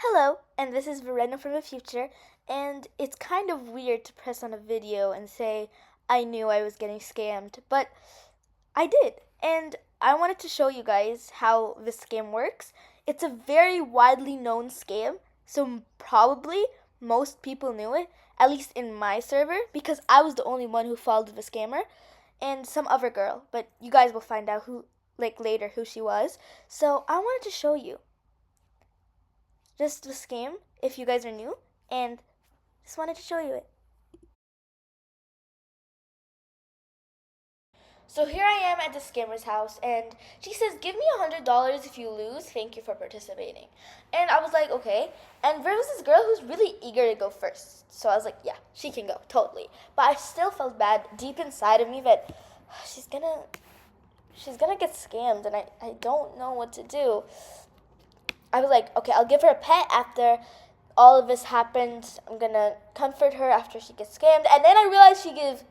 Hello, and this is Verena from the future, and it's kind of weird to press on a video and say, I knew I was getting scammed, but I did, and I wanted to show you guys how this scam works. It's a very widely known scam, so probably most people knew it, at least in my server, because I was the only one who followed the scammer, and some other girl, but you guys will find out who, like later, who she was. So I wanted to show you just the scam if you guys are new, and just wanted to show you it. So here I am at the scammer's house, and she says, "Give me $100 if you lose. Thank you for participating." And I was like, "Okay." And there was this girl who's really eager to go first, so I was like, "Yeah, she can go totally." But I still felt bad deep inside of me that she's gonna she's gonna get scammed, and I don't know what to do. I was like, okay, I'll give her a pet after all of this happened. I'm gonna comfort her after she gets scammed. And then I realized she gives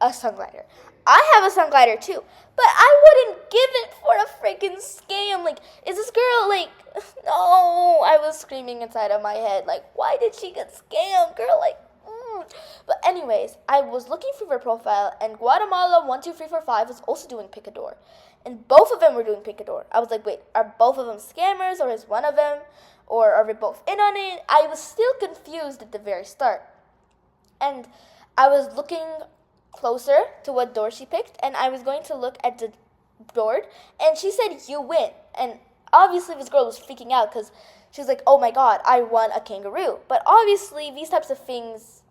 a sun glider. I have a sun glider too, but I wouldn't give it for a freaking scam. Like, is this girl like, no, I was screaming inside of my head, like, why did she get scammed, girl? Like, But anyways, I was looking through her profile, and Guatemala12345 was also doing Picador. And both of them were doing Picador. I was like, wait, are both of them scammers, or is one of them? Or are they both in on it? I was still confused at the very start. And I was looking closer to what door she picked, and I was going to look at the board, and she said, "You win." And obviously, this girl was freaking out because she was like, "Oh my god, I won a kangaroo." But obviously, these types of things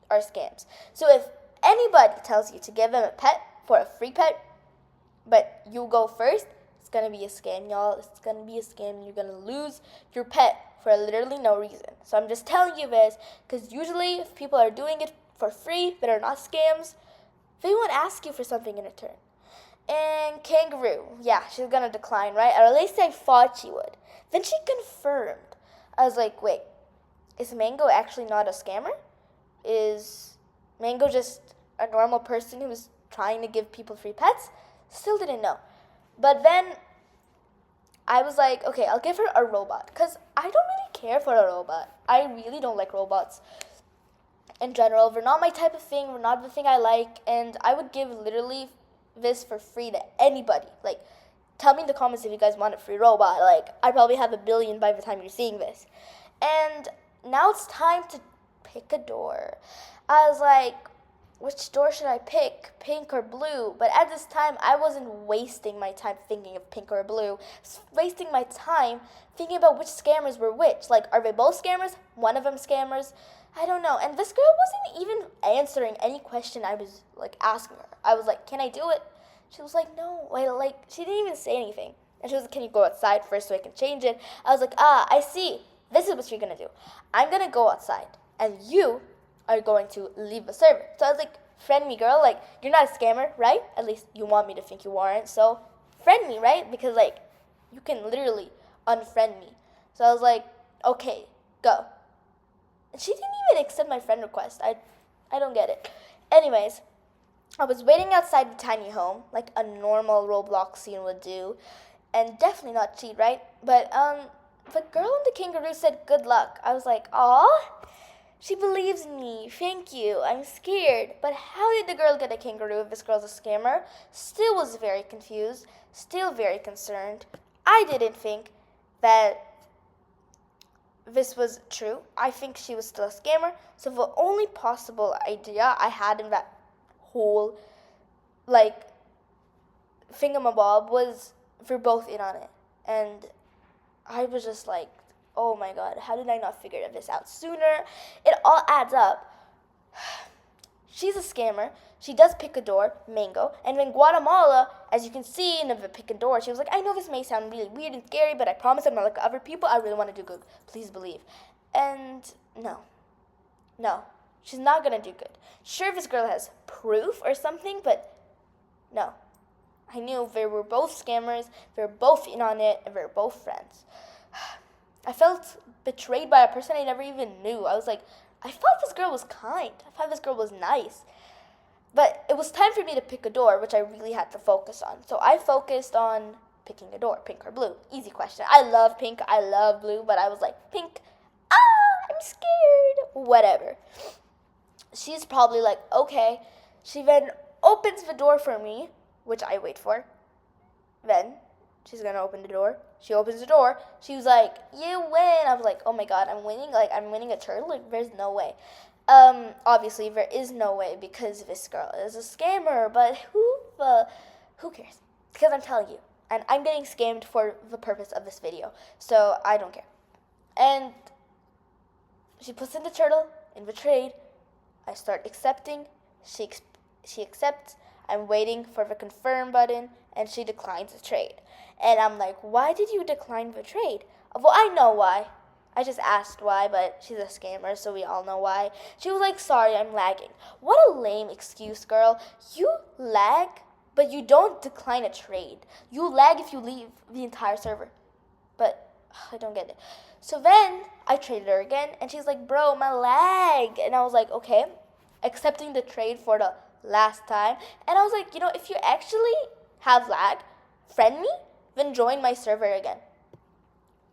are scams. So if anybody tells you to give them a pet for a free pet, but you go first, it's gonna be a scam, y'all. It's gonna be a scam. You're gonna lose your pet for literally no reason. So I'm just telling you this because usually if people are doing it for free that are not scams, they won't ask you for something in return. And kangaroo, yeah, she's gonna decline, right? Or at least I thought she would. Then she confirmed. I was like, wait, is Mango actually not a scammer? Is Mango just a normal person who's trying to give people free pets? Still didn't know. But then I was like, okay, I'll give her a robot. Because I don't really care for a robot. I really don't like robots in general. They're not my type of thing. They're not the thing I like. And I would give literally this for free to anybody. Like, tell me in the comments if you guys want a free robot. Like, I probably have 1 billion by the time you're seeing this. And now it's time to pick a door. I was like, which door should I pick, pink or blue? But at this time, I wasn't wasting my time thinking of pink or blue. I was wasting my time thinking about which scammers were which. Like, are they both scammers? One of them scammers? I don't know. And this girl wasn't even answering any question I was, like, asking her. I was like, can I do it? She was like, no. Like, she didn't even say anything. And she was like, can you go outside first so I can change it? I was like, I see. This is what you're going to do. I'm going to go outside, and you are going to leave the server. So I was like, friend me, girl. Like, you're not a scammer, right? At least you want me to think you aren't. So friend me, right? Because, like, you can literally unfriend me. So I was like, okay, go. And she didn't even accept my friend request. I don't get it. Anyways, I was waiting outside the tiny home, like a normal Roblox scene would do. And definitely not cheat, right? But, the girl in the kangaroo said, good luck. I was like, aw. She believes me. Thank you. I'm scared. But how did the girl get a kangaroo if this girl's a scammer? Still was very confused. Still very concerned. I didn't think that this was true. I think she was still a scammer. So the only possible idea I had in that whole, like, thingamabob was we're both in on it. And I was just like, oh my god, how did I not figure this out sooner? It all adds up. She's a scammer. She does pick a door, Mango. And in Guatemala, as you can see in the pick a door, she was like, I know this may sound really weird and scary, but I promise I'm not like other people. I really want to do good. Please believe. And no, she's not going to do good. Sure, this girl has proof or something, but no. I knew they were both scammers, they were both in on it, and they were both friends. I felt betrayed by a person I never even knew. I was like, I thought this girl was kind. I thought this girl was nice. But it was time for me to pick a door, which I really had to focus on. So I focused on picking a door, pink or blue. Easy question. I love pink, I love blue, but I was like, pink, I'm scared. Whatever. She's probably like, okay. She then opens the door for me, which I wait for. Then she's gonna open the door. She opens the door. She was like, you win. I was like, oh my god, I'm winning? Like, I'm winning a turtle? Like, there's no way. Obviously, there is no way because this girl is a scammer, but who cares? Because I'm telling you, and I'm getting scammed for the purpose of this video, so I don't care. And she puts in the turtle, in the trade. I start accepting. She accepts. I'm waiting for the confirm button, and she declines the trade. And I'm like, why did you decline the trade? Well, I know why. I just asked why, but she's a scammer, so we all know why. She was like, sorry, I'm lagging. What a lame excuse, girl. You lag, but you don't decline a trade. You lag if you leave the entire server. But I don't get it. So then I traded her again, and she's like, bro, my lag. And I was like, okay, accepting the trade for the last time. And I was like, if you actually have lag, friend me, then join my server again.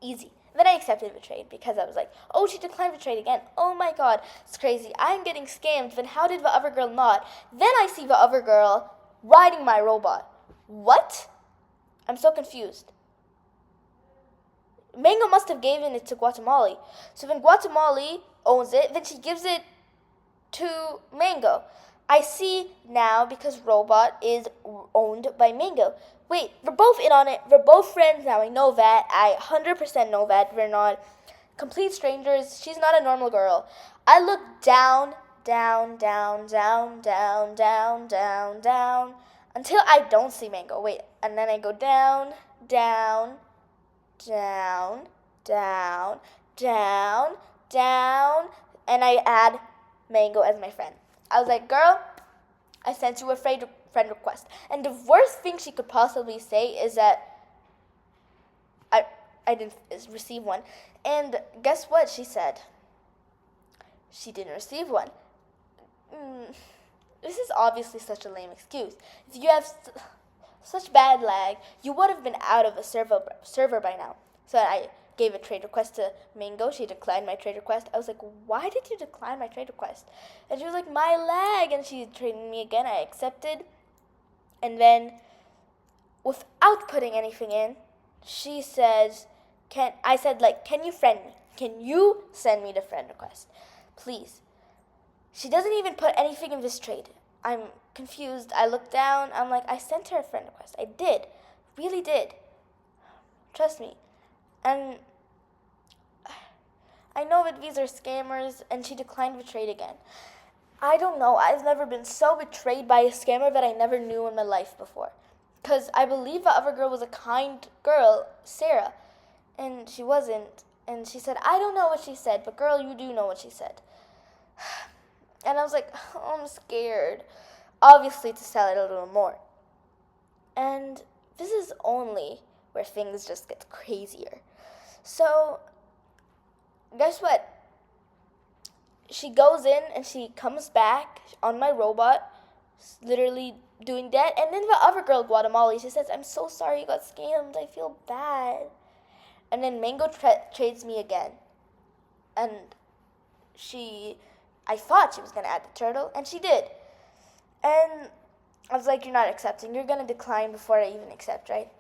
Easy. Then I accepted the trade because I was like, oh, she declined the trade again. Oh my god, it's crazy. I'm getting scammed. Then how did the other girl not? Then I see the other girl riding my robot. What? I'm so confused. Mango must have given it to Guatemala. So when Guatemala owns it, then she gives it to Mango. I see now because Robot is owned by Mango. Wait, we're both in on it. We're both friends now. I know that. I 100% know that. We're not complete strangers. She's not a normal girl. I look down, down, down, down, down, down, down, down, until I don't see Mango. Wait, and then I go down, down, down, down, down, down, and I add Mango as my friend. I was like, girl, I sent you a friend request. And the worst thing she could possibly say is that I didn't receive one. And guess what she said? She didn't receive one. This is obviously such a lame excuse. If you have such bad lag, you would have been out of the server by now. So I gave a trade request to Mango. She declined my trade request. I was like, why did you decline my trade request? And she was like, my lag. And she traded me again. I accepted. And then, without putting anything in, she says, can you friend me? Can you send me the friend request? Please. She doesn't even put anything in this trade. I'm confused. I look down. I'm like, I sent her a friend request. I did. Really did. Trust me. And I know that these are scammers, and she declined the trade again. I don't know. I've never been so betrayed by a scammer that I never knew in my life before. Because I believe the other girl was a kind girl, Sarah, and she wasn't. And she said, I don't know what she said, but girl, you do know what she said. And I was like, oh, I'm scared. Obviously, to sell it a little more. And this is only where things just get crazier. So, guess what? She goes in and she comes back on my robot, literally doing that. And then the other girl, Guatemala, she says, I'm so sorry you got scammed. I feel bad. And then Mango trades me again. And I thought she was going to add the turtle, and she did. And I was like, you're not accepting. You're going to decline before I even accept, right?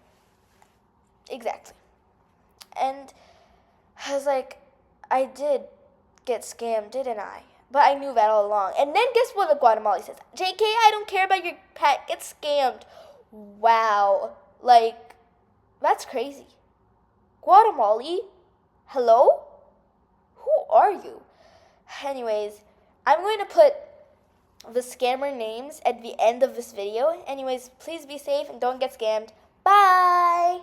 Exactly. And I was like, I did get scammed, didn't I? But I knew that all along. And then guess what the Guatemala says? JK, I don't care about your pet. Get scammed. Wow. Like, that's crazy. Guatemala? Hello? Who are you? Anyways, I'm going to put the scammer names at the end of this video. Anyways, please be safe and don't get scammed. Bye!